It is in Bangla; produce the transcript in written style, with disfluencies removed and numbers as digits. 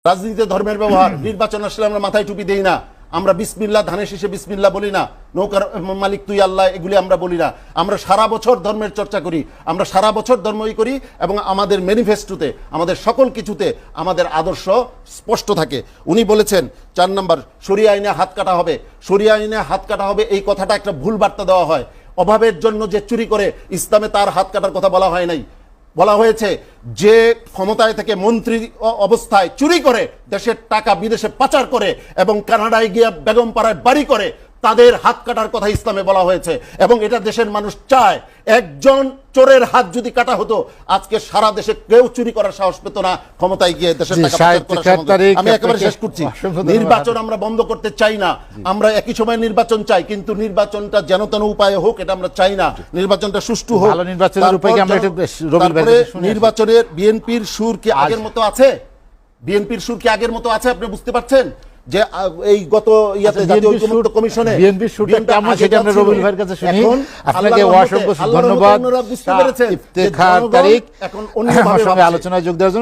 রাজনীতিতে ধর্মের ব্যবহার, নির্বাচন আসলে আমরা মাথায় টুপি দেই না, আমরা বিসমিল্লাহ ধানের শীষে বিসমিল্লাহ বলি না, নৌকার মালিক তুই আল্লাহ এগুলি আমরা বলি না। আমরা সারা বছর ধর্মের চর্চা করি, আমরা সারা বছর ধর্মই করি এবং আমাদের ম্যানিফেস্টোতে আমাদের সকল কিছুতে আমাদের আদর্শ স্পষ্ট থাকে। উনি বলেছেন 4 নম্বর শরিয়া আইনে হাত কাটা হবে। শরিয়া আইনে হাত কাটা হবে এই কথাটা একটা ভুল বার্তা দেওয়া হয়। অভাবের জন্য যে চুরি করে ইসলামে তার হাত কাটার কথা বলা হয় নাই, বলা হয়েছে যে ক্ষমতায় থেকে মন্ত্রী অবস্থায় চুরি করে দেশের টাকা বিদেশে পাচার করে এবং কানাডায় গিয়ে বেগম পাড়ায় বাড়ি করে তাদের হাত কাটার কথা ইসলামে বলা হয়েছে এবং এটা দেশের মানুষ চায়। একজন চোরের হাত যদি কাটা হতো আজকে সারা দেশে কেউ চুরি করার সাহস পেত না, ক্ষমতায় গিয়ে দেশের টাকা পাচার করার। আমি একেবারে শেষ করছি, নির্বাচন আমরা বন্ধ করতে চাই না, আমরা একই সময় নির্বাচন চাই, কিন্তু নির্বাচনটা যেন তেন উপায়ে হোক এটা আমরা চাই না, নির্বাচনটা সুষ্ঠু হোক। নির্বাচনের বিএনপির সুর কি আগের মতো আছে? বিএনপির সুর কি আগের মতো আছে? আপনি বুঝতে পারছেন যে এই গত ইয়াতে জাতীয় ঐক্যমত্য কমিশনে বিএনপির সুরটা কেমন সেটা আমরা রবিউল ভাইয়ের কাছে শুনি। আপনাকে অসংখ্য ধন্যবাদ ইফতেখার তারিক এখন অন্য ভাবে আলোচনায় যোগ দেওয়ার জন্য।